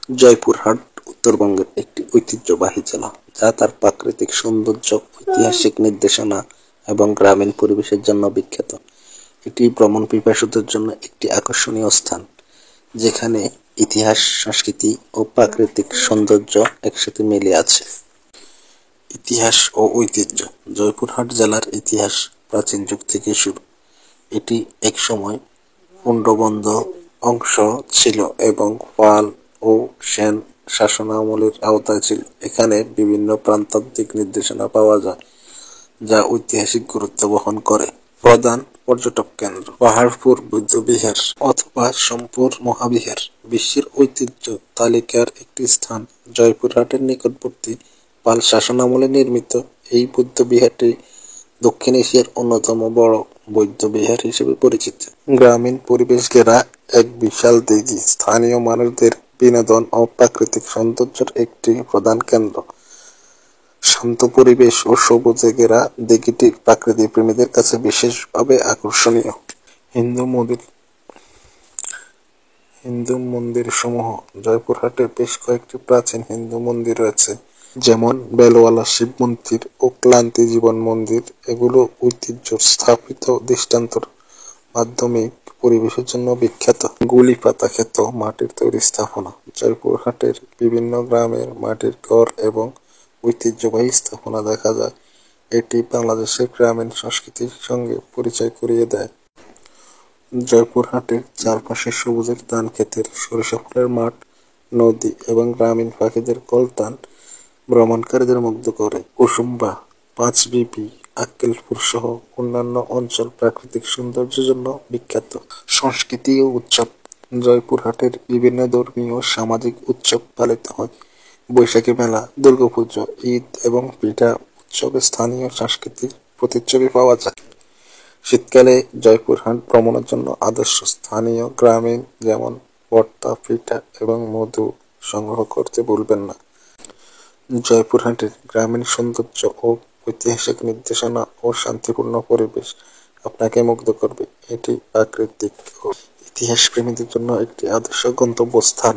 জয়পুরহাট উত্তরবঙ্গের একটি ঐতিহ্যবাহী জেলা, যা তার প্রাকৃতিক সৌন্দর্য, ঐতিহাসিক নির্দেশনা এবং গ্রামীণ পরিবেশের জন্য বিখ্যাত। এটি ভ্রমণ পিপাসুদের জন্য একটি আকর্ষণীয় স্থান, যেখানে ইতিহাস, সংস্কৃতি ও প্রাকৃতিক সৌন্দর্য একসাথে মিলে আছে। ইতিহাস ও ঐতিহ্য। জয়পুরহাট জেলার ইতিহাস প্রাচীন যুগ থেকে শুরু। এটি একসময় পুণ্ড্রবন্ধ অংশ ছিল এবং পাল ও সেন শাসনামলের আওতায় ছিল। এখানে বিভিন্ন প্রান্তান্তিক নির্দেশনা পাওয়া যায়, যা ঐতিহাসিক গুরুত্ব বহন করে। প্রধান পর্যটক কেন্দ্র: পাহাড়পুর বৌদ্ধবিহার অথবা সোমপুর মহাবিহার বিশ্বের ঐতিহ্য তালিকার একটি স্থান। জয়পুরহাটের নিকটবর্তী পাল শাসনামলে নির্মিত এই বৌদ্ধবিহারটি দক্ষিণ এশিয়ার অন্যতম বড় বৌদ্ধবিহার হিসেবে পরিচিত। গ্রামীণ পরিবেশ ঘেরা এক বিশাল দিঘি স্থানীয় মানুষদের বিনোদন ও প্রাকৃতিক সৌন্দর্যের একটি প্রধান কেন্দ্র। শান্ত পরিবেশ ও সবুজে ঘেরা দিঘিটি প্রাকৃতিক প্রেমীদের কাছে বিশেষভাবে আকর্ষণীয়। হিন্দু মন্দির সমূহ: জয়পুরহাটে বেশ কয়েকটি প্রাচীন হিন্দু মন্দির রয়েছে, যেমন বেলওয়ালা শিব মন্দির ও ক্লান্তি জীবন মন্দির। এগুলো ঐতিহ্য স্থাপিত দৃষ্টান্তর মাধ্যমিক পরিবেশের জন্য বিখ্যাত। গুলি পাতা ক্ষেত মাটির তৈরি স্থাপনা: জয়পুরহাটের বিভিন্ন গ্রামের মাটির ঘর এবং ঐতিহ্যবাহী স্থাপনা দেখা যায়। এটি বাংলাদেশের গ্রামীণ সংস্কৃতির সঙ্গে পরিচয় করিয়ে দেয়। জয়পুরহাটের চারপাশে সবুজের ধান ক্ষেতের সরিষা ফুলের মাঠ, নদী এবং গ্রামীণ পাখিদের কলতান ভ্রমণকারীদের মুগ্ধ করে। কুসুম্বা, পাঁচবিবি, আক্কেলপুর সহ অন্যান্য অঞ্চল প্রাকৃতিক সৌন্দর্যের জন্য বিখ্যাত। সংস্কৃতি ও উৎসব: জয়পুরহাটের বিভিন্ন ধর্মীয় ও সামাজিক উৎসব পালিত হয়। বৈশাখী মেলা, দুর্গাপুজো, ঈদ এবং পিঠা উৎসবে স্থানীয় সংস্কৃতির প্রতিচ্ছবি পাওয়া যায়। শীতকালে জয়পুরহাট ভ্রমণের জন্য আদর্শ। স্থানীয় গ্রামীণ যেমন ভর্তা, পিঠা এবং মধু সংগ্রহ করতে ভুলবেন না। জয়পুরহাটের গ্রামীণ সৌন্দর্য ও ঐতিহাসিক নির্দেশনা ও শান্তিপূর্ণ পরিবেশ আপনাকে মুগ্ধ করবে। এটি প্রাকৃতিক ও ইতিহাস প্রেমীদের জন্য একটি আদর্শ গন্তব্যস্থান।